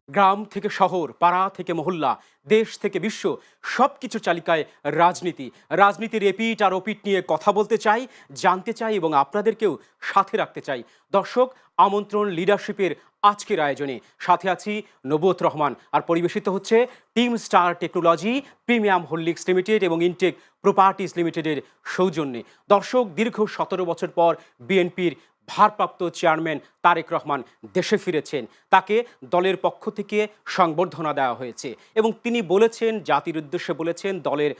গ্রাম থেকে শহর, পাড়া থেকে মহল্লা, দেশ থেকে বিশ্ব, সবকিছু চালিকায় রাজনীতি। রাজনীতির এপিঠ আর ওপিঠ নিয়ে কথা বলতে চাই, জানতে চাই এবং আপনাদেরকেও সাথে রাখতে চাই। দর্শক, আমন্ত্রণ লিডারশিপের আজকের আয়োজনে। সাথে আছি নবুয়ত রহমান, আর পরিবেশিত হচ্ছে team star technology, premium holdings limited এবং ইনটেক প্রপার্টিজ লিমিটেডের সৌজন্যে। দর্শক, দীর্ঘ ১৭ বছর পর বিএনপির ভারপ্রাপ্ত চেয়ারম্যান তারেক রহমান দেশে ফিরেছেন। তাকে দলের পক্ষ থেকে সংবর্ধনা দেওয়া হয়েছে এবং তিনি বলেছেন, জাতির উদ্দেশ্যে বলেছেন, দলের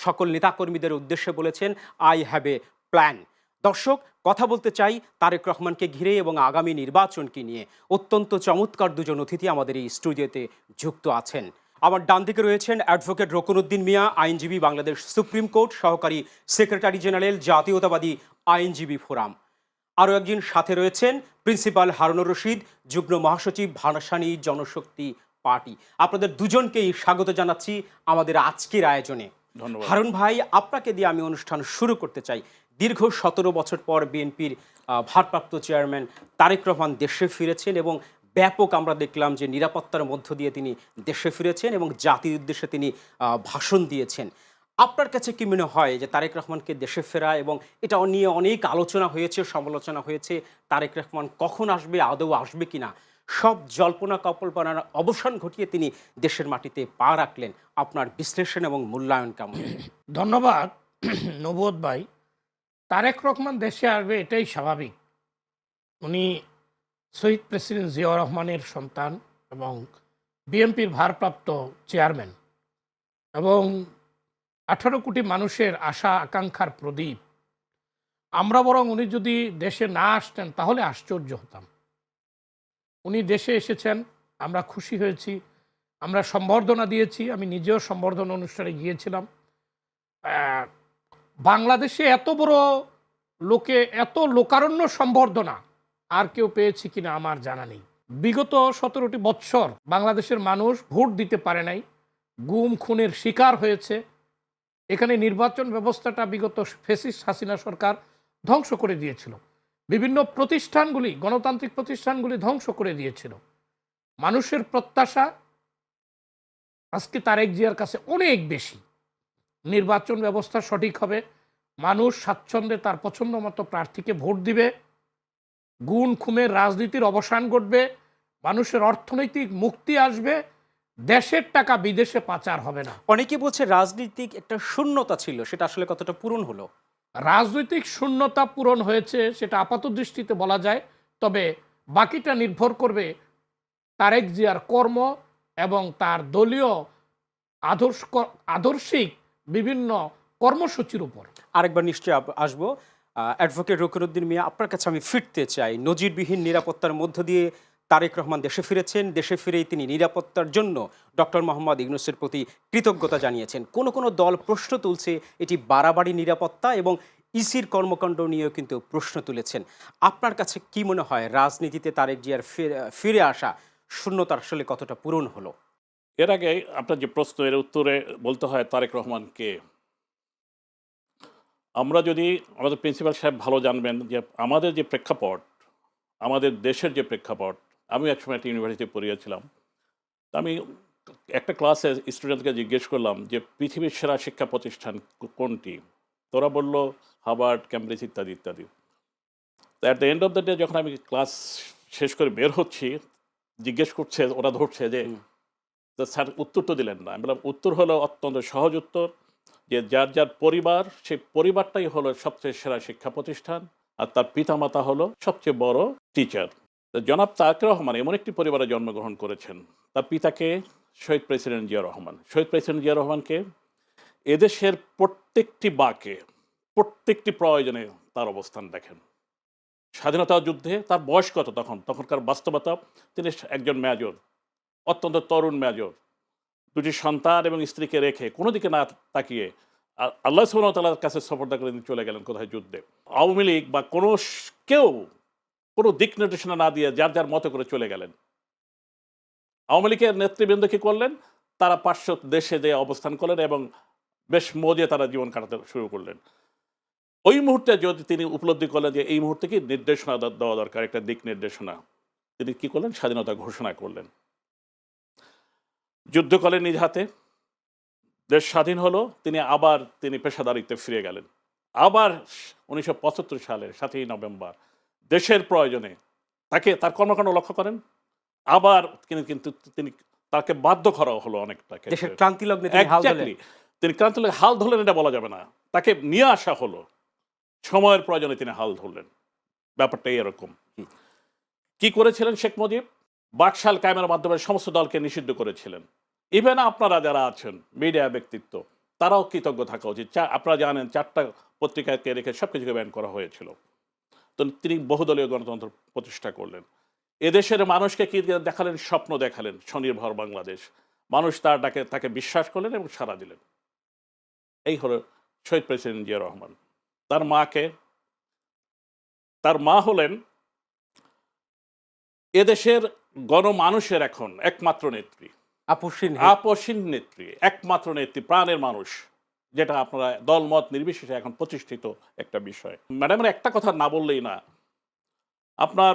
সকল নেতাকর্মীদের উদ্দেশ্যে বলেছেন, আই হ্যাভ এ প্ল্যান। দর্শক, কথা বলতে চাই তারেক রহমানকে ঘিরে এবং আগামী নির্বাচনকে নিয়ে। অত্যন্ত চমৎকার দুজন অতিথি আমাদের এই স্টুডিওতে যুক্ত আছেন। আমার ডান দিকে রয়েছেন অ্যাডভোকেট রকুনউদ্দিন মিয়া, আইনজীবী, বাংলাদেশ সুপ্রিম কোর্ট, সহকারী সেক্রেটারি জেনারেল, জাতীয়তাবাদী আইনজীবী ফোরাম। আরও একজন সাথে রয়েছেন প্রিন্সিপাল হারুনুর রশিদ, যুগ্ম মহাসচিব, ভাসানী জনশক্তি পার্টি। আপনাদের দুজনকেই স্বাগত জানাচ্ছি আমাদের আজকের আয়োজনে। ধন্যবাদ। হারুন ভাই, আপনাকে দিয়ে আমি অনুষ্ঠান শুরু করতে চাই। দীর্ঘ ১৭ বছর পর বিএনপির ভারপ্রাপ্ত চেয়ারম্যান তারেক রহমান দেশে ফিরেছেন এবং ব্যাপক আমরা দেখলাম যে নিরাপত্তার মধ্য দিয়ে তিনি দেশে ফিরেছেন এবং জাতির উদ্দেশ্যে তিনি ভাষণ দিয়েছেন। আপনার কাছে কি মনে হয় যে তারেক রহমানকে দেশে ফেরা এবং এটা নিয়ে অনেক আলোচনা হয়েছে, সমালোচনা হয়েছে, তারেক রহমান কখন আসবে, আদৌ আসবে কিনা, সব জল্পনা কল্পনার অবসান ঘটিয়ে তিনি দেশের মাটিতে পা রাখলেন। আপনার বিশ্লেষণ এবং মূল্যায়ন কেমন? ধন্যবাদ নবোদ ভাই। তারেক রহমান দেশে আসবে এটাই স্বাভাবিক। উনি শহীদ প্রেসিডেন্ট জিয়াউর রহমানের সন্তান এবং বিএনপির ভারপ্রাপ্ত চেয়ারম্যান এবং ১৮ কোটি মানুষের আশা আকাঙ্ক্ষার প্রদীপ। আমরা বরং উনি যদি দেশে না আসতেন তাহলে আশ্চর্য হতাম। উনি দেশে এসেছেন, আমরা খুশি হয়েছি, আমরা সম্বর্ধনা দিয়েছি। আমি নিজেও সম্বর্ধনা অনুষ্ঠানে গিয়েছিলাম। বাংলাদেশে এত বড় এত লোকারণ্য সম্বর্ধনা আর কেউ পেয়েছে কিনা আমার জানা নেই। বিগত ১৭টি বৎসর বাংলাদেশের মানুষ ভোট দিতে পারে নাই, গুম খুনের শিকার হয়েছে। এখানে নির্বাচন ব্যবস্থাটা বিগত ফ্যাসিস্ট হাসিনা সরকার ধ্বংস করে দিয়েছিল। বিভিন্ন প্রতিষ্ঠানগুলি, গণতান্ত্রিক প্রতিষ্ঠানগুলি ধ্বংস করে দিয়েছিল। মানুষের প্রত্যাশা আজকে তারেক জিয়ার কাছে অনেক বেশি। নির্বাচন ব্যবস্থা সঠিক হবে, মানুষ স্বাচ্ছন্দ্যে তার পছন্দ মতো প্রার্থীকে ভোট দিবে, গুণ খুনের রাজনীতির অবসান ঘটবে, মানুষের অর্থনৈতিক মুক্তি আসবে, দেশের টাকা বিদেশে পাচার হবে না। অনেকে বলছে রাজনীতিক একটা শূন্যতা ছিল, সেটা আসলে কতটা পূরণ হলো? রাজনৈতিক শূন্যতা পূরণ হয়েছে সেটা আপাত দৃষ্টিতে বলা যায়, তবে বাকিটা নির্ভর করবে তারেক জিয়ার কর্ম এবং তার দলীয় আদর্শিক বিভিন্ন কর্মসূচির উপর। আরেকবার নিশ্চয়ই আসবো। অ্যাডভোকেট রকিরউদ্দিন মিয়া, আপনার কাছে আমি ফিরতে চাই। নজিরবিহীন নিরাপত্তার মধ্য দিয়ে তারেক রহমান দেশে ফিরেছেন। দেশে ফিরেই তিনি নিরাপত্তার জন্য ডক্টর মোহাম্মদ ইউনূসের প্রতি কৃতজ্ঞতা জানিয়েছেন। কোনো কোনো দল প্রশ্ন তুলছে এটি বাড়াবাড়ি নিরাপত্তা, এবং ইসির কর্মকাণ্ড নিয়েও কিন্তু প্রশ্ন তুলেছেন। আপনার কাছে কি মনে হয় রাজনীতিতে তারেক জিয়ার ফিরে আসা শূন্যতা আসলে কতটা পূরণ হলো? এর আগে আপনার যে প্রশ্ন, এর উত্তরে বলতে হয় তারেক রহমানকে। আমরা যদি, আমাদের প্রিন্সিপাল সাহেব ভালো জানবেন যে আমাদের যে প্রেক্ষাপট, আমাদের দেশের যে প্রেক্ষাপট, আমি একসময় একটা ইউনিভার্সিটিতে পড়িয়েছিলাম। তা আমি একটা ক্লাসে স্টুডেন্টকে জিজ্ঞেস করলাম যে পৃথিবীর সেরা শিক্ষা প্রতিষ্ঠান কোনটি? তোরা বলল হার্ভার্ড, ক্যামব্রিজ ইত্যাদি ইত্যাদি। তো at the end of the day যখন আমি ক্লাস শেষ করে বের হচ্ছি, জিজ্ঞেস করছে, ওরা ধরছে যে তো স্যার উত্তর তো দিলেন না। আমি বললাম উত্তর হলো অত্যন্ত সহজ উত্তর, যে যার যার পরিবার, সেই পরিবারটাই হলো সবচেয়ে সেরা শিক্ষা প্রতিষ্ঠান, আর তার পিতামাতা হলো সবচেয়ে বড় টিচার। জনাব তারেক রহমান এমন একটি পরিবারে জন্মগ্রহণ করেছেন। তার পিতাকে শহীদ প্রেসিডেন্ট জিয়া রহমান, শহীদ প্রেসিডেন্ট জিয়া রহমানকে এদেশের প্রত্যেকটি বাঁকে, প্রত্যেকটি প্রয়োজনে তার অবস্থান দেখেন। স্বাধীনতা যুদ্ধে তার বয়স কত তখনকার বাস্তবতা, তিনি একজন মেজর, অত্যন্ত তরুণ মেজর, দুটি সন্তান এবং স্ত্রীকে রেখে কোনো দিকে না তাকিয়ে আল্লাহ সুবহানাহু ওয়া তাআলার কাছে সফরদা করে তিনি চলে গেলেন কোথায় যুদ্ধে। আওয়ামী লীগ বা কেউ কোনো দিক নির্দেশনা না দিয়ে যার যার মতো করে চলে গেলেন। আওয়ামী লীগের নেতৃবৃন্দ কি করলেন? তারা পার্শ্ব দেশে যেয়ে অবস্থান করলেন এবং বেশ মজে তারা জীবন কাটাতে শুরু করলেন। ওই মুহূর্তে যদি তিনি উপলব্ধি করলেন যে এই মুহূর্তে কি নির্দেশনা দেওয়া দরকার, একটা দিক নির্দেশনা, তিনি কি করলেন? স্বাধীনতা ঘোষণা করলেন। যুদ্ধ করলেন নিজ হাতে, দেশ স্বাধীন হলো, তিনি পেশাদারিত্বে ফিরে গেলেন। আবার 1975 সালের 7ই নভেম্বর দেশের প্রয়োজনে তার কর্মকাণ্ড লক্ষ্য করেন, আবার কিন্তু তিনি তাকে বাধ্য করা হলো অনেকটাকে। দেশের ক্রান্তি লগ্নে তিনি হাল ধরলেন। Exactly, তিনি ক্রান্তি লগ্নে হাল ধরলেন এটা বলা যাবে না, তাকে নিয়ে আসা হলো, সময়ের প্রয়োজনে তিনি হাল ধরলেন। ব্যাপারটাই এরকম। কি করেছিলেন শেখ মুজিব? বাকশাল কায়েমের মাধ্যমে সমস্ত দলকে নিষিদ্ধ করেছিলেন। ইভেন আপনারা যারা আছেন মিডিয়া ব্যক্তিত্ব, তারাও কৃতজ্ঞ থাকা উচিত। আপনারা জানেন 4টা পত্রিকাকে রেখে সবকিছুকে ব্যান করা হয়েছিল। তো তিনি বহুদলীয় গণতন্ত্র প্রতিষ্ঠা করলেন। এদেশের মানুষকে কি দেখালেন? স্বপ্ন দেখালেন স্বনির্ভর বাংলাদেশ। মানুষ তাকে বিশ্বাস করলেন এবং সাড়া দিলেন। এই হলো শহীদ প্রেসিডেন্ট জিয়া রহমান। তার মা হলেন এদেশের গণমানুষের এখন একমাত্র নেত্রী, আপসীন নেত্রী, একমাত্র নেত্রী, প্রাণের মানুষ, যেটা আপনারা দলমত নির্বিশেষে এখন প্রতিষ্ঠিত একটা বিষয়। ম্যাডামের একটা কথা না বললেই না। আপনার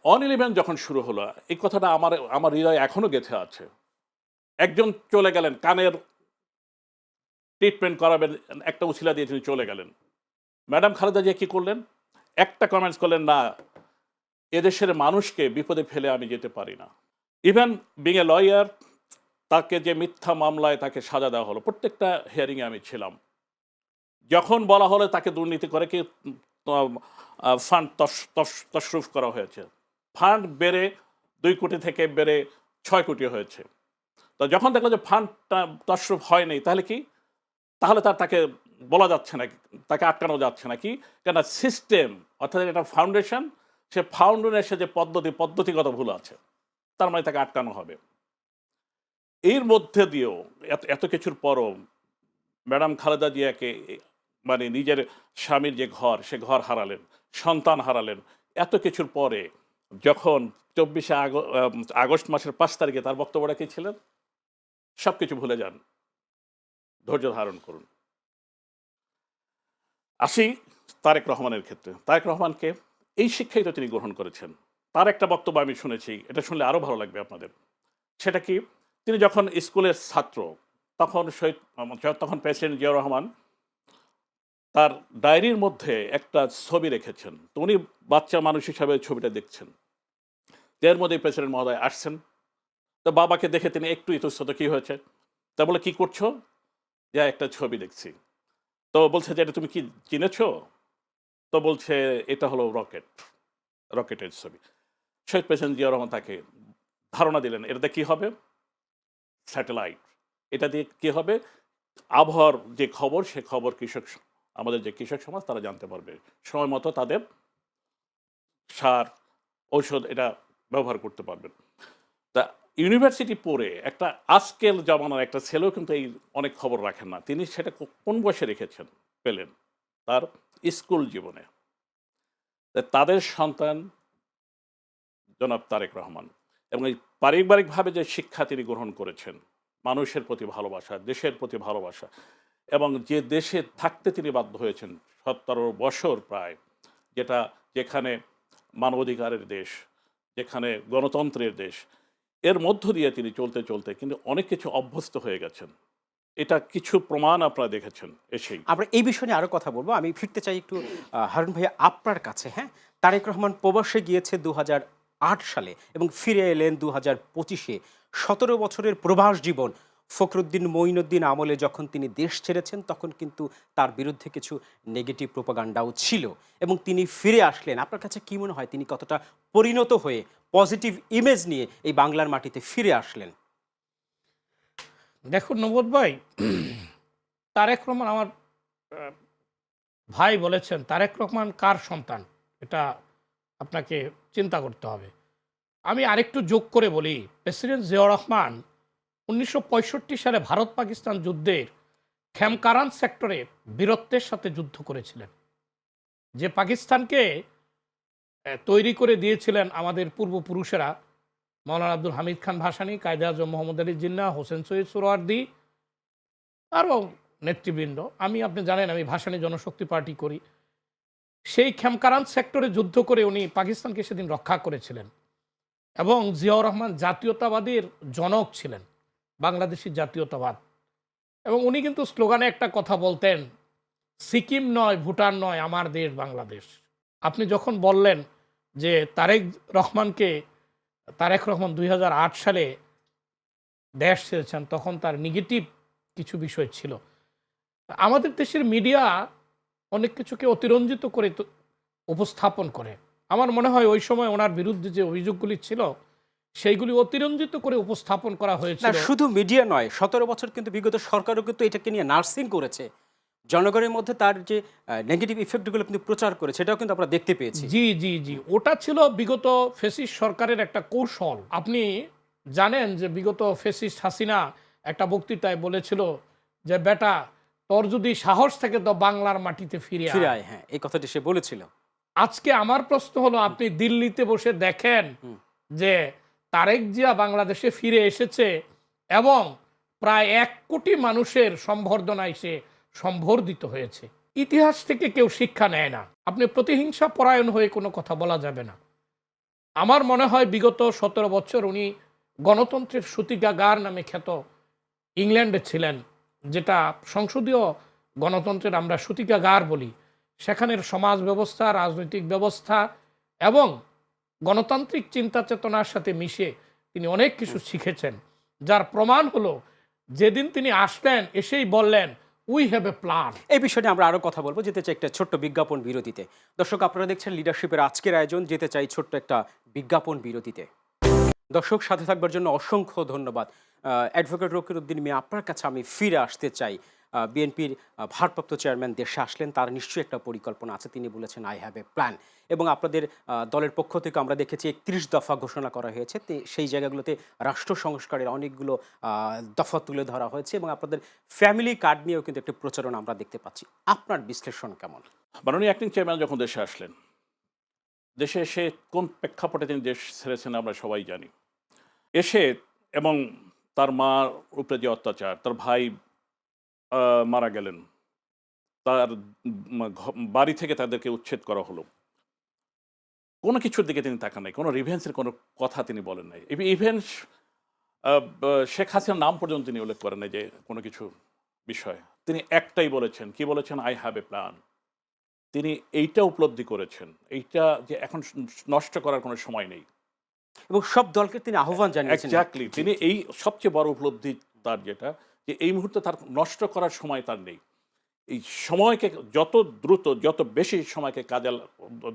9/11 যখন শুরু হলো, এই কথাটা আমার হৃদয়ে এখনো গেঁথে আছে। একজন চলে গেলেন, কানের ট্রিটমেন্ট করাবেন, একটা উছিলা দিয়ে তিনি চলে গেলেন। ম্যাডাম খালেদা জিয়া কি করলেন? একটা কমেন্টস করলেন, না, এদেশের মানুষকে বিপদে ফেলে আমি যেতে পারি না। ইভেন বিং এ লয়ার, তাকে যে মিথ্যা মামলায় তাকে সাজা দেওয়া হলো, প্রত্যেকটা হিয়ারিংয়ে আমি ছিলাম। যখন বলা হলো তাকে দুর্নীতি করে কি ফান্ড তশরুফ করা হয়েছে, ফান্ড বেড়ে 2 কোটি থেকে বেড়ে 6 কোটি হয়েছে। তো যখন দেখলো যে ফান্ডটা তশরুফ হয়নি, তাহলে তাকে বলা যাচ্ছে না, তাকে আটকানো যাচ্ছে না। কি কেন? সিস্টেম, অর্থাৎ এটা ফাউন্ডেশন, সে ফাউন্ডেশনের যে পদ্ধতিগত ভুল আছে, তার মানে তাকে আটকানো হবে। এর মধ্যে দিয়েও এত কিছুর পরও ম্যাডাম খালেদা জিয়াকে মানে নিজের স্বামীর যে ঘর, সে ঘর হারালেন, সন্তান হারালেন। এত কিছুর পরে যখন 24শে আগস্ট মাসের 5 তারিখে তার বক্তব্যটা কি ছিলেন? সব কিছু ভুলে যান, ধৈর্য ধারণ করুন। আসি তারেক রহমানের ক্ষেত্রে। তারেক রহমানকে এই শিক্ষাই তো তিনি গ্রহণ করেছেন। তার একটা বক্তব্য আমি শুনেছি, এটা শুনলে আরও ভালো লাগবে আপনাদের। সেটা কি? তিনি যখন স্কুলের ছাত্র, তখন প্রেসিডেন্ট জিয়াউর রহমান তার ডায়েরির মধ্যে একটা ছবি রেখেছেন। তো উনি বাচ্চা মানুষ হিসাবে ছবিটা দেখছেন। এর মধ্যেই প্রেসিডেন্ট মহোদয় আসছেন। তো বাবাকে দেখে তিনি একটু ইতস্তত, কি হয়েছে? তা বলে, কি করছো? যে একটা ছবি দেখছি। তো বলছে যে, এটা তুমি কি চিনেছো? তো বলছে, এটা হলো রকেটের ছবি। শহীদ প্রেসিডেন্ট জিয়াউর রহমান তাকে ধারণা দিলেন, এটাতে কি হবে? স্যাটেলাইট। এটা দিয়ে কি হবে? আবহাওয়ার যে খবর, সে খবর আমাদের যে কৃষক সমাজ তারা জানতে পারবে, সময় মতো তাদের সার, ঔষধ এটা ব্যবহার করতে পারবেন। তা ইউনিভার্সিটি পড়ে একটা আজকের জমানার একটা ছেলেও কিন্তু এই অনেক খবর রাখেন না। তিনি সেটা কোন বয়সে পেলেন? তার স্কুল জীবনে। তাদের সন্তান জনাব তারেক রহমান, এবং এই পারিবারিকভাবে যে শিক্ষা তিনি গ্রহণ করেছেন, মানুষের প্রতি ভালোবাসা, দেশের প্রতি ভালোবাসা, এবং যে দেশে থাকতে তিনি বাধ্য হয়েছেন 17 বছর প্রায়, যেখানে মানবাধিকারের দেশ, যেখানে গণতন্ত্রের দেশ, এর মধ্য দিয়ে তিনি চলতে কিন্তু অনেক কিছু অভ্যস্ত হয়ে গেছেন। এটা কিছু প্রমাণ আপনারা দেখেছেন এসেই। আমরা এই বিষয়ে নিয়ে আরো কথা বলবো। আমি ফিরতে চাই একটু হারুন ভাইয়া আপনার কাছে। হ্যাঁ, তারেক রহমান প্রবাসে গিয়েছে 2008 সালে এবং ফিরে এলেন 2025-এ। 17 বছরের প্রবাস জীবন। ফখরুদ্দিন মঈনুদ্দিন আমলে যখন তিনি দেশ ছেড়েছেন, তখন কিন্তু তার বিরুদ্ধে কিছু নেগেটিভ প্রোপাগান্ডাও ছিল এবং তিনি ফিরে আসলেন। আপনার কাছে কি মনে হয় তিনি কতটা পরিণত হয়ে পজিটিভ ইমেজ নিয়ে এই বাংলার মাটিতে ফিরে আসলেন? দেখুন নবদ ভাই, তারেক রহমান, আমার ভাই বলেছেন তারেক রহমান কার সন্তান, এটা আপনাকে চিন্তা করতে হবে। আমি আরেকটু যোগ করে বলি, প্রেসিডেন্ট জিয়াউর রহমান 1965 সালে ভারত পাকিস্তান যুদ্ধের খেমকারান সেক্টরে বীরত্বের সাথে যুদ্ধ করেছিলেন, যে পাকিস্তানকে তৈরি করে দিয়েছিলেন আমাদের পূর্বপুরুষেরা, মৌলানা আব্দুল হামিদ খান ভাসানী, কায়েদে আজম মোহাম্মদ আলী জিন্নাহ, হোসেন সৈয়দ সোহরাওয়ার্দী, আরও নেতৃবৃন্দ। আপনি জানেন আমি ভাসানী জনশক্তি পার্টি করি। সেই খেমকারান সেক্টরে যুদ্ধ করে উনি পাকিস্তানকে সেদিন রক্ষা করেছিলেন এবং জিয়াউর রহমান জাতীয়তাবাদের জনক ছিলেন। বাংলাদেশি জাতীয়তাবাদ। এবং উনি কিন্তু স্লোগানে একটা কথা বলতেন, সিকিম নয়, ভুটান নয়, আমার দেশ বাংলাদেশ। আপনি যখন বললেন যে তারেক রহমান 2008 সালে দেশ ছেড়েছেন, তখন তার নেগেটিভ কিছু বিষয় ছিল। আমাদের দেশের মিডিয়া অনেক কিছুকে অতিরঞ্জিত করে উপস্থাপন করে। আমার মনে হয় ওই সময় ওনার বিরুদ্ধে যে অভিযোগগুলি ছিল সেইগুলি অতিরঞ্জিত করে উপস্থাপন করা না, হয়েছিল। শুধু মিডিয়া নয়, 17 বছর কিন্তু বিগত সরকারও কিন্তু এটাকে নিয়ে নার্সিং করেছে, জনগণের মধ্যে তার যে নেগেটিভ ইফেক্টগুলো কিন্তু প্রচার করেছে, এটাও কিন্তু আমরা দেখতে পেয়েছি। জি জি জি, ওটা ছিল বিগত ফেসিস্ট সরকারের একটা কৌশল। আপনি জানেন যে বিগত ফেসিস্ট হাসিনা একটা বক্তৃতায় বলেছিল যে বেটা, তোর যদি সাহস থাকে তো বাংলার মাটিতে ফিরে ফিরে আয়। আয়, হ্যাঁ, এই কথাটি সে বলেছিল। আজকে আমার প্রশ্ন হলো, আপনি দিল্লিতে বসে দেখেন যে তারেক জিয়া বাংলাদেশে ফিরে এসেছে এবং প্রায় 1 কোটি মানুষের সম্বর্ধনায় সে সম্বর্ধিত হয়েছে। ইতিহাস থেকে কেউ শিক্ষা নেয় না। আপনি প্রতিহিংসা পরায়ণ হয়ে কোনো কথা বলা যাবে না। আমার মনে হয় বিগত 17 বছর উনি গণতন্ত্রের সূতিকাগার নামে খ্যাত ইংল্যান্ডে ছিলেন, যেটা সংসদীয় গণতন্ত্রের আমরা সূতিকাগার বলি। সেখানের সমাজ ব্যবস্থা, রাজনৈতিক ব্যবস্থা এবং গণতান্ত্রিক চিন্তা চেতনার সাথে মিশে তিনি অনেক কিছু শিখেছেন, যার প্রমাণ হলো যেদিন তিনি আসলেন এসেই বললেন, উই হ্যাভ এ প্ল্যান। এই বিষয়ে আমরা আরো কথা বলবো, যেতে চাই একটা ছোট্ট বিজ্ঞাপন বিরতিতে। দর্শক, আপনারা দেখছেন লিডারশিপের আজকের আয়োজন, যেতে চাই ছোট্ট একটা বিজ্ঞাপন বিরতিতে। দর্শক, সাথে থাকবার জন্য অসংখ্য ধন্যবাদ। অ্যাডভোকেট রকির উদ্দিন মিয়া, আপনার কাছে আমি ফিরে আসতে চাই। বিএনপির ভারপ্রাপ্ত চেয়ারম্যান দেশে আসলেন, তার নিশ্চয়ই একটা পরিকল্পনা আছে। তিনি বলেছেন আই হ্যাভ এ প্ল্যান, এবং আপনাদের দলের পক্ষ থেকে আমরা দেখেছি 31 দফা ঘোষণা করা হয়েছে। সেই জায়গাগুলোতে রাষ্ট্র সংস্কারের অনেকগুলো দফা তুলে ধরা হয়েছে, এবং আপনাদের ফ্যামিলি কার্ড নিয়েও কিন্তু একটি প্রচারণা আমরা দেখতে পাচ্ছি। আপনার বিশ্লেষণ কেমন? মাননীয় অ্যাক্টিং চেয়ারম্যান যখন দেশে আসলেন, দেশে এসে কোন প্রেক্ষাপটে তিনি দেশ ছেড়েছেন আমরা সবাই জানি। এসে এবং তার মার উপরে যে অত্যাচার, তার ভাই মারা গেলেন, তার বাড়ি থেকে তাদেরকে উচ্ছেদ করা হলো, কোনো কিছুর দিকে তিনি তাকান নাই, কোনো রিভেন্সের কোনো কথা তিনি বলেন নাই। ইভেন শেখ হাসিনার নাম পর্যন্ত তিনি উল্লেখ করেন নাই যে কোনো কিছু বিষয়। তিনি একটাই বলেছেন, কি বলেছেন? I have a plan. তিনি এইটা উপলব্ধি করেছেন, এইটা যে এখন নষ্ট করার কোনো সময় নেই। এবং সব দলকে তিনি আহ্বান জানিয়েছেন। এক্স্যাক্টলি, তিনি এই সবচেয়ে বড় উপলব্ধি তার, যেটা যে এই মুহূর্তে তার নষ্ট করার সময় তার নেই। এই সময়কে যত দ্রুত, যত বেশি সময়কে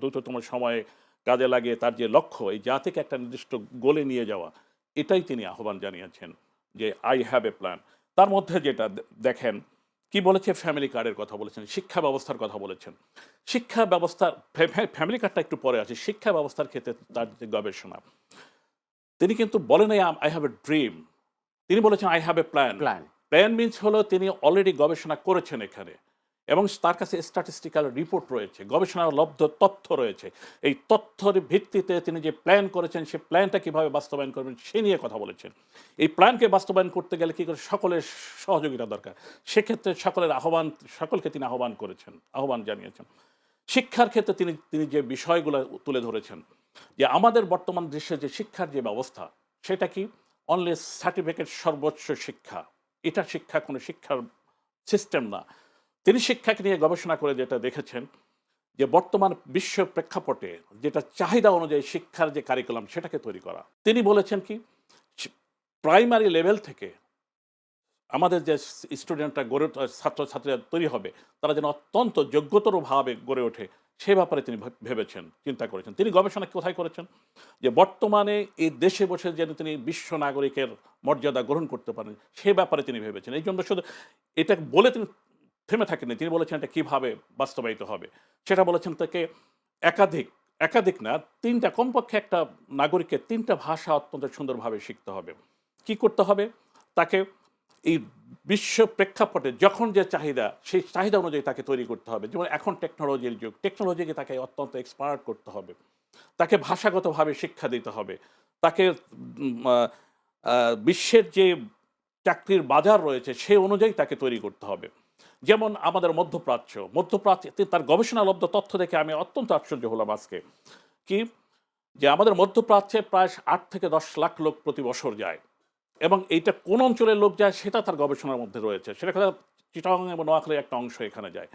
দ্রুততম সময়ে কাজে লাগিয়ে তার যে লক্ষ্য, এই জাতিকে একটা নির্দিষ্ট গোলে নিয়ে যাওয়া, এটাই তিনি আহ্বান জানিয়েছেন যে আই হ্যাভ এ প্ল্যান। তার মধ্যে যেটা দেখেন, কি বলেছে? ফ্যামিলি কার্ডের কথা বলেছেন, শিক্ষা ব্যবস্থার কথা বলেছেন। শিক্ষা ব্যবস্থা, ফ্যামিলি কার্ডটা একটু পরে আছে। শিক্ষা ব্যবস্থার ক্ষেত্রে তার যে গবেষণা, তিনি কিন্তু বলেন নাই আই হ্যাভ এ ড্রিম, তিনি বলেছেন I have a plan. Plan. Plan means হলো তিনি অলরেডি গবেষণা করেছেন এখানে, এবং তার কাছে স্ট্যাটিস্টিক্যাল রিপোর্ট রয়েছে, গবেষণার লব্ধ তথ্য রয়েছে। এই তথ্যের ভিত্তিতে তিনি যে প্ল্যান করেছেন, সে প্ল্যানটা কীভাবে বাস্তবায়ন করবেন সে নিয়ে কথা বলেছেন। এই প্ল্যানকে বাস্তবায়ন করতে গেলে কী করে সকলের সহযোগিতা দরকার, সেক্ষেত্রে সকলকে তিনি আহ্বান জানিয়েছেন। শিক্ষার ক্ষেত্রে তিনি যে বিষয়গুলো তুলে ধরেছেন, যে আমাদের বর্তমান দেশে যে শিক্ষার যে ব্যবস্থা, সেটা কি অনলি সার্টিফিকেট সর্বোচ্চ শিক্ষা, এটা শিক্ষা কোনো শিক্ষার সিস্টেম না। তিনি শিক্ষাকে নিয়ে গবেষণা করে যেটা দেখেছেন, যে বর্তমান বিশ্ব প্রেক্ষাপটে যেটা চাহিদা অনুযায়ী শিক্ষার যে কারিকুলাম, সেটাকে তৈরি করা। তিনি বলেছেন কি, প্রাইমারি লেভেল থেকে আমাদের যে স্টুডেন্টরা ছাত্রছাত্রীরা তৈরি হবে, তারা যেন অত্যন্ত যোগ্যতরভাবে গড়ে ওঠে, সে ব্যাপারে তিনি ভেবেছেন, চিন্তা করেছেন। তিনি গবেষণা কোথায় করেছেন? যে বর্তমানে এই দেশে বসে যেন তিনি বিশ্ব নাগরিকের মর্যাদা গ্রহণ করতে পারেন, সে ব্যাপারে তিনি ভেবেছেন। এই জন্য শুধু এটা বলে তিনি থেমে থাকেননি, তিনি বলেছেন এটা কীভাবে বাস্তবায়িত হবে সেটা বলেছেন। তাকে একাধিক না, 3টা, কমপক্ষে একটা নাগরিককে 3টা ভাষা অত্যন্ত সুন্দরভাবে শিখতে হবে। কি করতে হবে? তাকে এই বিশ্ব প্রেক্ষাপটে যখন যে চাহিদা, সেই চাহিদা অনুযায়ী তাকে তৈরি করতে হবে। যেমন এখন টেকনোলজির যুগ, টেকনোলজিকে তাকে অত্যন্ত এক্সপার্ট করতে হবে, তাকে ভাষাগতভাবে শিক্ষা দিতে হবে, তাকে বিশ্বের যে চাকরির বাজার রয়েছে সে অনুযায়ী তাকে তৈরি করতে হবে। যেমন আমাদের মধ্যপ্রাচ্যে তার গবেষণালব্ধ তথ্য দেখে আমি অত্যন্ত আশ্চর্য হলাম আজকে, কি যে আমাদের মধ্যপ্রাচ্যে প্রায় 8 থেকে 10 লাখ লোক প্রতি বছর যায়, এবং এইটা কোন অঞ্চলের লোক যায় সেটা তার গবেষণার মধ্যে রয়েছে। সেটা কথা চিটাগং এবং নোয়াখালীর একটা অংশ এখানে যায়।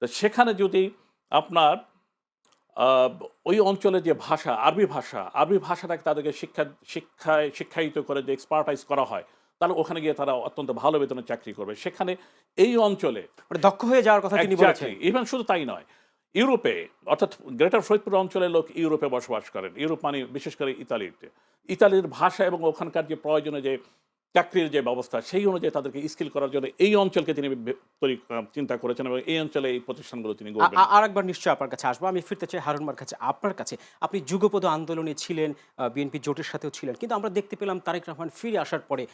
তো সেখানে যদি আপনার ওই অঞ্চলের যে ভাষা, আরবি ভাষাটাকে তাদেরকে শিক্ষায়িত করে যে এক্সপার্টাইজ করা হয়, তাহলে ওখানে গিয়ে তারা অত্যন্ত ভালো বেতনে চাকরি করবে। সেখানে এই অঞ্চলে মানে দক্ষ হয়ে যাওয়ার কথা তিনি বলেছেন। ইভেন শুধু তাই নয়, ইউরোপে অর্থাৎ গ্রেটার ফরিদপুর অঞ্চলের লোক ইউরোপে বসবাস করেন। ইউরোপ মানে বিশেষ করে ইতালির ভাষা এবং ওখানকার যে প্রয়োজনে যে চাকরির যে ব্যবস্থা সেই অনুযায়ী তাদেরকে স্কিল করার জন্য এই অঞ্চলকে তিনি চিন্তা করেছেন এবং এই অঞ্চলে এই প্রতিষ্ঠানগুলো তিনি গড়বেন। আর একবার নিশ্চয়ই আপনার কাছে আসবো। আমি ফিরতে চাই হারুন মার কাছে, আপনার কাছে। আপনি যুগপৎ আন্দোলনে ছিলেন, বিএনপি জোটের সাথেও ছিলেন, কিন্তু আমরা দেখতে পেলাম তারেক রহমান ফিরে আসার পরে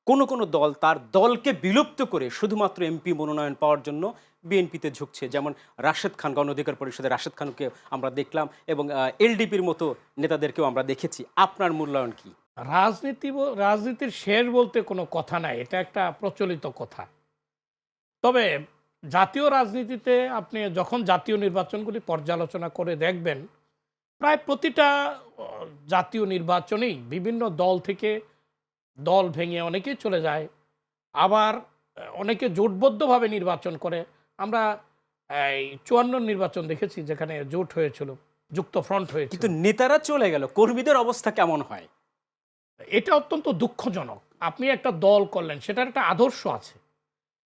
কোন দল তার দলকে বিলুপ্ত করে শুধুমাত্র এমপি মনোনয়ন পাওয়ার জন্য বিএনপিতে ঝুঁকছে। যেমন রাশেদ খান, গণ অধিকার পরিষদের রাশেদ খানকে আমরা দেখলাম এবং এলডিপির মতো নেতাদেরকেও আমরা দেখেছি। আপনার মূল্যায়ন কি? রাজনীতির শেষ বলতে কোনো কথা নাই, এটা একটা প্রচলিত কথা। তবে জাতীয় রাজনীতিতে আপনি যখন জাতীয় নির্বাচনগুলি পর্যালোচনা করে দেখবেন, প্রায় প্রতিটা জাতীয় নির্বাচনেই বিভিন্ন দল থেকে দল ভেঙে অনেকেই চলে যায়, আবার অনেকে জোটবদ্ধভাবে নির্বাচন করে। আমরা এই 54 নির্বাচন দেখেছি যেখানে জোট হয়েছিল, যুক্ত ফ্রন্ট হয়েছিল। কিন্তু নেতারা চলে গেল, কর্মীদের অবস্থা কেমন হয়? এটা অত্যন্ত দুঃখজনক। আপনি একটা দল করলেন, সেটার একটা আদর্শ আছে,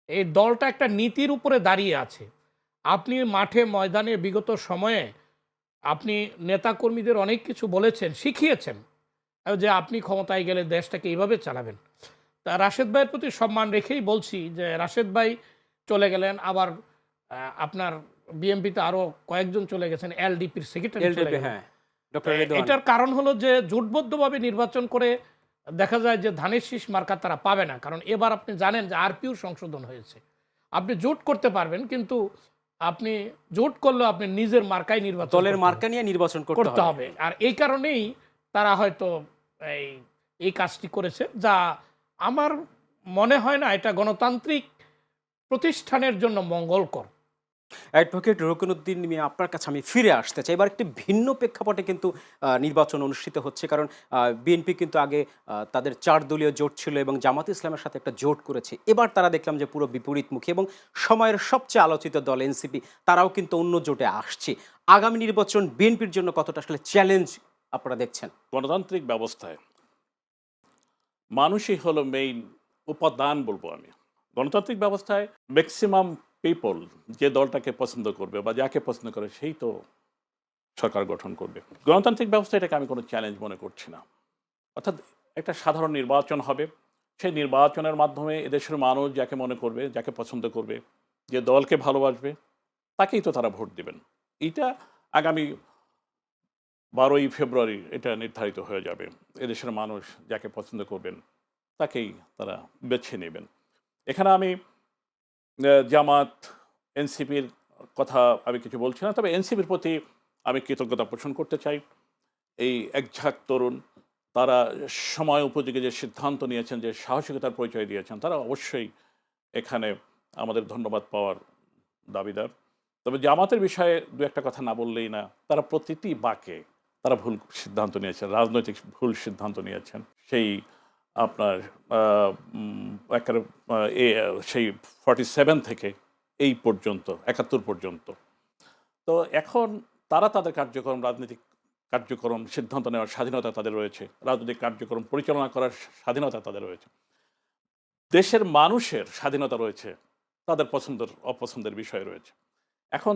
এই দলটা একটা নীতির উপরে দাঁড়িয়ে আছে। আপনি মাঠে ময়দানে বিগত সময়ে আপনি নেতাকর্মীদের অনেক কিছু বলেছেন, শিখিয়েছেন যে আপনি ক্ষমতায় গেলে দেশটাকে এইভাবে চালাবেন। তা রাশেদ ভাইয়ের প্রতি সম্মান রেখেই বলছি যে রাশেদ ভাই চলে গেলেন, আবার আপনার বিএমপিতে আরও কয়েকজন চলে গেছেন, এলডিপির সেক্রেটারি চলে গেলেন। হ্যাঁ, ডক্টর রেদওয়ান। এটার কারণ হলো যে জোটবদ্ধভাবে নির্বাচন করে দেখা যায় যে ধানের শীষ মার্কা তারা পাবে না। কারণ এবার আপনি জানেন যে আরপিও সংশোধন হয়েছে। আপনি জোট করতে পারবেন, কিন্তু আপনি জোট করলেও আপনি নিজের মার্কায় নির্বাচন দলের মার্কা নিয়ে নির্বাচন করতে হবে। আর এই কারণেই তারা হয়তো এই কাজটি করেছে, যা আমার মনে হয় না এটা গণতান্ত্রিক প্রতিষ্ঠানের জন্য মঙ্গলকর। অ্যাডভোকেট রুকনউদ্দিন মিয়া, আপনার কাছে আমি ফিরে আসতে চাই। এবার একটি ভিন্ন প্রেক্ষাপটে কিন্তু নির্বাচন অনুষ্ঠিত হচ্ছে, কারণ বিএনপি কিন্তু আগে তাদের 4 দলীয় জোট ছিল এবং জামাত ইসলামের সাথে একটা জোট করেছে। এবার তারা দেখলাম যে পুরো বিপরীতমুখী, এবং সময়ের সবচেয়ে আলোচিত দল এনসিপি তারাও কিন্তু অন্য জোটে আসছে। আগামী নির্বাচন বিএনপির জন্য কতটা আসলে চ্যালেঞ্জ আপনারা দেখছেন? গণতান্ত্রিক ব্যবস্থায় মানুষই হলো মেইন উপাদান বলবো আমি। গণতান্ত্রিক ব্যবস্থায় ম্যাক্সিমাম পিপল যে দলটাকে পছন্দ করবে বা যাকে পছন্দ করে সেই তো সরকার গঠন করবে। গণতান্ত্রিক ব্যবস্থা এটাকে আমি কোনো চ্যালেঞ্জ মনে করছি না। অর্থাৎ একটা সাধারণ নির্বাচন হবে, সেই নির্বাচনের মাধ্যমে এদেশের মানুষ যাকে মনে করবে, যাকে পছন্দ করবে, যে দলকে ভালোবাসবে, তাকেই তো তারা ভোট দেবেন। এটা আগামী 12ই ফেব্রুয়ারি এটা নির্ধারিত হয়ে যাবে। এদেশের মানুষ যাকে পছন্দ করবেন তাকেই তারা বেছে নেবেন। এখানে আমি জামাত, এনসিপির কথা আমি কিছু বলছি না, তবে এনসিপির প্রতি আমি কৃতজ্ঞতা পোষণ করতে চাই। এই একঝাঁক তরুণ, তারা সময় উপযোগী যে সিদ্ধান্ত নিয়েছেন, যে সাহসিকতার পরিচয় দিয়েছেন, তারা অবশ্যই এখানে আমাদের ধন্যবাদ পাওয়ার দাবিদার। তবে জামাতের বিষয়ে দু একটা কথা না বললেই না, তারা প্রতিটি বাঁকে তারা ভুল সিদ্ধান্ত নিয়েছেন, রাজনৈতিক ভুল সিদ্ধান্ত নিয়েছেন। সেই আপনার সেই 47 থেকে এই পর্যন্ত 71 পর্যন্ত। তো এখন তারা তাদের রাজনৈতিক কার্যক্রম সিদ্ধান্ত নেওয়ার স্বাধীনতা তাদের রয়েছে, রাজনৈতিক কার্যক্রম পরিচালনা করার স্বাধীনতা তাদের রয়েছে, দেশের মানুষের স্বাধীনতা রয়েছে, তাদের পছন্দের অপছন্দের বিষয় রয়েছে। এখন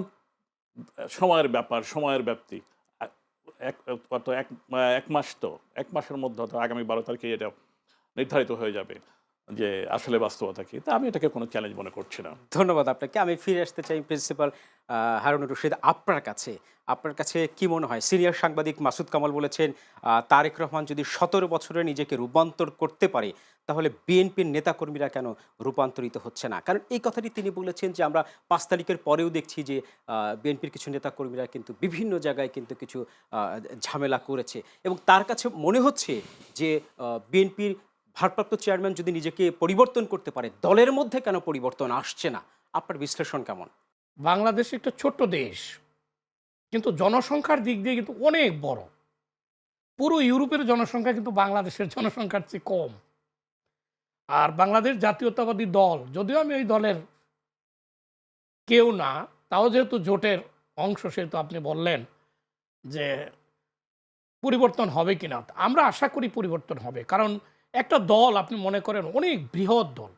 সময়ের ব্যাপার, সময়ের ব্যাপ্তি, এক মাস, তো এক মাসের মধ্যে তো আগামী 12 তারিখে এটা নির্ধারিত হয়ে যাবে যে আসলে বাস্তবতা কি। তা আমি এটাকে কোনো চ্যালেঞ্জ মনে করছি না। ধন্যবাদ আপনাকে। আমি ফিরে আসতে চাই প্রিন্সিপাল হারুনুর রশিদ, আপনার কাছে কি মনে হয়? সিনিয়র সাংবাদিক মাসুদ কামাল বলেছেন তারেক রহমান যদি 17 বছরে নিজেকে রূপান্তর করতে পারে, তাহলে বিএনপির নেতাকর্মীরা কেন রূপান্তরিত হচ্ছে না? কারণ এই কথাটি তিনি বলেছেন যে আমরা 5 তারিখের পরেও দেখছি যে বিএনপির কিছু নেতাকর্মীরা কিন্তু বিভিন্ন জায়গায় কিন্তু কিছু ঝামেলা করেছে, এবং তার কাছে মনে হচ্ছে যে বিএনপির ভারপ্রাপ্ত চেয়ারম্যান যদি নিজেকে পরিবর্তন করতে পারে, দলের মধ্যে কেন পরিবর্তন আসছে না? আপনার বিশ্লেষণ কেমন? বাংলাদেশ একটা ছোট্ট দেশ, কিন্তু জনসংখ্যার দিক দিয়ে কিন্তু অনেক বড়। পুরো ইউরোপের জনসংখ্যা কিন্তু বাংলাদেশের জনসংখ্যার চেয়ে কম। আর বাংলাদেশ জাতীয়তাবাদী দল, যদিও আমি ওই দলের কেউ না, তাও যেহেতু জোটের অংশ, সেহেতু আপনি বললেন যে পরিবর্তন হবে কিনা। আমরা আশা করি পরিবর্তন হবে, কারণ একটা দল আপনি মনে করেন অনেক বৃহৎ দল,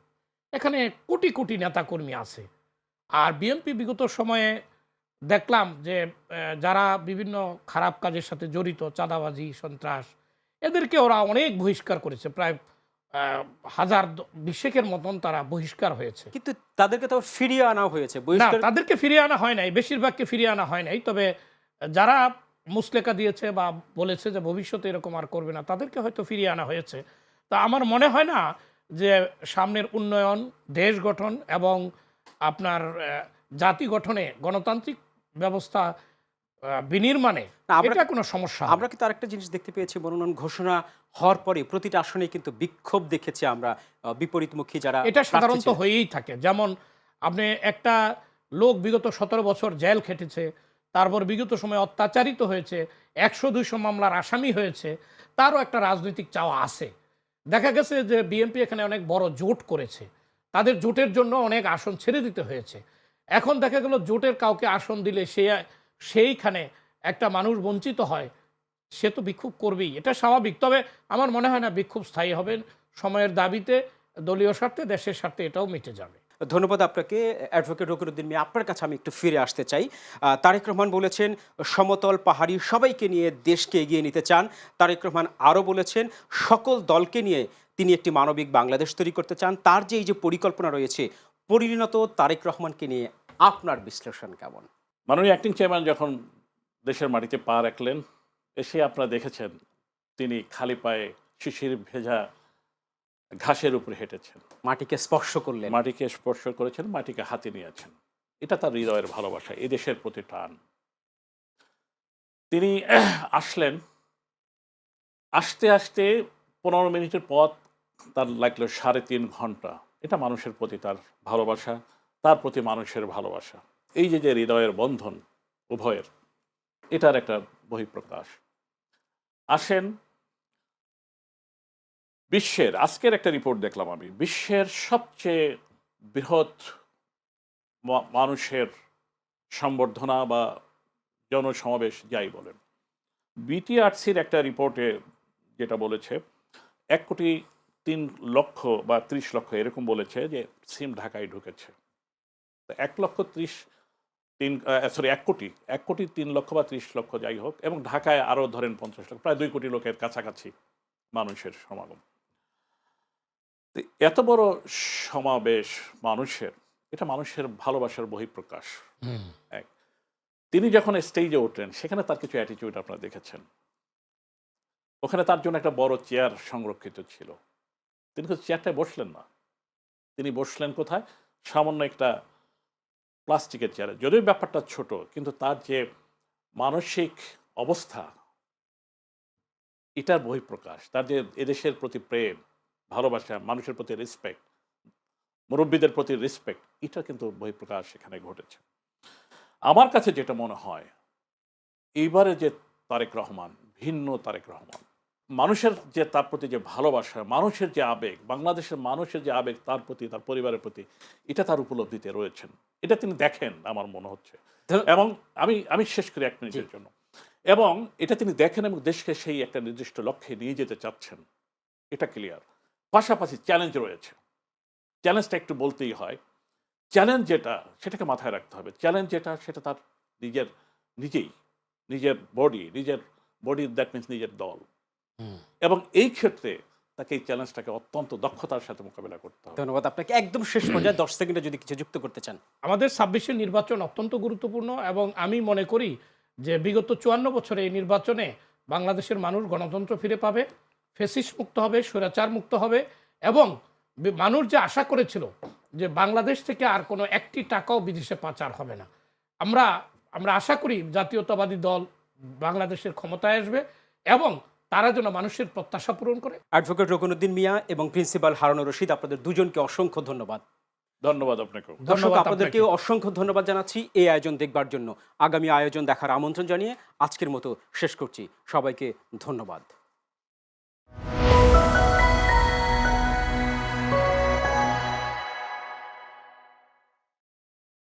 এখানে কোটি কোটি নেতাকর্মী আছে। আর বিএনপি বিগত সময়ে দেখলাম যে যারা বিভিন্ন খারাপ কাজের সাথে জড়িত, চাঁদাবাজি, সন্ত্রাস, এদেরকে ওরা অনেক বহিষ্কার করেছে। প্রায় হাজার বিশেকের মতন তারা বহিষ্কার হয়েছে। কিন্তু তাদেরকে তো ফিরিয়ে আনা হয়েছে না, বহিষ্কার। তাদেরকে ফিরিয়ে আনা হয় নাই, বেশিরভাগকে ফিরিয়ে আনা হয় নাই। তবে যারা মুসলেকা দিয়েছে বা বলেছে যে ভবিষ্যতে এরকম আর করবে না, তাদেরকে হয়তো ফিরিয়ে আনা হয়েছে। তা আমার মনে হয় না যে সামনের উন্নয়ন, দেশ গঠন এবং আপনার জাতি গঠনে, গণতান্ত্রিক ব্যবস্থা বিনির্মাণে না, এটা কোনো সমস্যা হবে। আমরা কিন্তু আরেকটা জিনিস দেখতে পেয়েছি, মনোনয়ন ঘোষণা হওয়ার পরে প্রতিটা আসনে কিন্তু বিক্ষোভ দেখেছি আমরা, বিপরীতমুখী যারা এটা প্রার্থী সাধারণত ছিলেন। হয়েই থাকে। যেমন আপনি একটা লোক বিগত 17 বছর জেল খেটেছে, তারপর বিগত সময়ে অত্যাচারিত হয়েছে, 100-200 মামলার আসামি হয়েছে, তারও একটা রাজনৈতিক চাওয়া আছে। দেখা গেছে যে বিএনপি এখানে অনেক বড় জোট করেছে, তাদের জোটের জন্য অনেক আসন ছেড়ে দিতে হয়েছে। এখন দেখা গেল জোটের কাউকে আসন দিলে সেইখানে একটা মানুষ বঞ্চিত হয়, সে তো বিক্ষোভ করবেই, এটা স্বাভাবিক। তবে আমার মনে হয় না বিক্ষোভ স্থায়ী হবে। সময়ের দাবিতে, দলীয় স্বার্থে, দেশের স্বার্থে এটাও মিটে যাবে। ধন্যবাদ আপনাকে অ্যাডভোকেট রকিরউদ্দিন মিয়া। আপনার কাছে আমি একটু ফিরে আসতে চাই। তারেক রহমান বলেছেন সমতল পাহাড়ি সবাইকে নিয়ে দেশকে এগিয়ে নিতে চান। তারেক রহমান আরও বলেছেন সকল দলকে নিয়ে তিনি একটি মানবিক বাংলাদেশ তৈরি করতে চান। তার যে এই যে পরিকল্পনা রয়েছে, পরিণত তারেক রহমানকে নিয়ে আপনার বিশ্লেষণ কেমন? মাননীয় অ্যাক্টিং চেয়ারম্যান যখন দেশের মাটিতে পা রাখলেন, এসে আপনারা দেখেছেন তিনি খালি পায়ে শিশির ভেজা ঘাসের উপরে হেঁটেছেন, মাটিকে স্পর্শ করলেন। মাটিকে স্পর্শ করেছেন, মাটিকে হাতে নিয়েছেন। এটা তার হৃদয়ের ভালোবাসা, এই দেশের প্রতি টান। তিনি আসলেন, আসতে আসতে 15 মিনিটের পথ তার লাগলো 3.5 ঘন্টা। এটা মানুষের প্রতি তার ভালোবাসা, তার প্রতি মানুষের ভালোবাসা। এই যে যে হৃদয়ের বন্ধন উভয়ের, এটার একটা বহিঃপ্রকাশ। আসেন বিশ্বের, আজকের একটা রিপোর্ট দেখলাম আমি, বিশ্বের সবচেয়ে বৃহৎ মানুষের সম্বর্ধনা বা জনসমাবেশ যাই বলেন, বিটিআরসির একটা রিপোর্টে যেটা বলেছে 1,03,00,000 বা 30 লক্ষ এরকম বলেছে যে সিম ঢাকায় ঢুকেছে। 1,03,00,000 বা 30 লক্ষ যাই হোক, এবং ঢাকায় আরও ধরেন 50 লক্ষ, প্রায় 2 কোটি লোকের কাছাকাছি মানুষের সমাগম। এত বড় সমাবেশ মানুষের, এটা মানুষের ভালোবাসার বহিঃপ্রকাশ। এক, তিনি যখন স্টেজে উঠলেন সেখানে তার কিছু অ্যাটিটিউড আপনারা দেখেছেন। ওখানে তার জন্য একটা বড় চেয়ার সংরক্ষিত ছিল, তিনি তো চেয়ারটায় বসলেন না। তিনি বসলেন কোথায়? সামান্য একটা প্লাস্টিকের চেয়ারে। যদিও ব্যাপারটা ছোট, কিন্তু তার যে মানসিক অবস্থা, এটার বহিঃপ্রকাশ, তার যে এদেশের প্রতি প্রেম, ভালোবাসা, মানুষের প্রতি রেসপেক্ট, মুরব্বীদের প্রতি রেসপেক্ট, এটা কিন্তু বহিঃপ্রকাশ সেখানে ঘটেছে। আমার কাছে যেটা মনে হয়, এইবারে যে তারেক রহমান, ভিন্ন তারেক রহমান, মানুষের যে তার প্রতি যে ভালোবাসা, মানুষের যে আবেগ, বাংলাদেশের মানুষের যে আবেগ তার প্রতি, তার পরিবারের প্রতি, এটা তার উপলব্ধিতে রয়েছেন। এটা তিনি দেখেন আমার মনে হচ্ছে। এবং আমি শেষ করি 1 মিনিটের জন্য। এবং এটা তিনি দেখেন এবং দেশকে সেই একটা নির্দিষ্ট লক্ষ্যে নিয়ে যেতে চাচ্ছেন, এটা ক্লিয়ার। পাশাপাশি চ্যালেঞ্জ রয়েছে। চ্যালেঞ্জটা একটু বলতেই হয়। চ্যালেঞ্জ যেটা, সেটাকে মাথায় রাখতে হবে। চ্যালেঞ্জ যেটা, সেটা তার নিজের বডি, দ্যাট মিনস নিজের দল। এবং এই ক্ষেত্রে তাকে এই চ্যালেঞ্জটাকে অত্যন্ত দক্ষতার সাথে মোকাবিলা করতে হবে। ধন্যবাদ আপনাকে। একদম শেষ পর্যায়ে 10 সেকেন্ডে যদি কিছু যুক্ত করতে চান। আমাদের 26-এর নির্বাচন অত্যন্ত গুরুত্বপূর্ণ, এবং আমি মনে করি যে বিগত 54 বছরে এই নির্বাচনে বাংলাদেশের মানুষ গণতন্ত্র ফিরে পাবে, ফ্যাসিস্ট মুক্ত হবে, স্বৈরাচার মুক্ত হবে, এবং মানুষ যে আশা করেছিল যে বাংলাদেশ থেকে আর কোনো একটি টাকাও বিদেশে পাচার হবে না, আমরা আশা করি জাতীয়তাবাদী দল বাংলাদেশের ক্ষমতায় আসবে এবং তারা যেন মানুষের প্রত্যাশা পূরণ করে। অ্যাডভোকেট রকিরউদ্দিন মিয়া এবং প্রিন্সিপাল হারুনুর রশিদ, আপনাদের দুজনকে অসংখ্য ধন্যবাদ। ধন্যবাদ আপনাকেও। দর্শক, আপনাদেরকেও অসংখ্য ধন্যবাদ জানাচ্ছি এই আয়োজন দেখবার জন্য। আগামী আয়োজন দেখার আমন্ত্রণ জানিয়ে আজকের মতো শেষ করছি। সবাইকে ধন্যবাদ।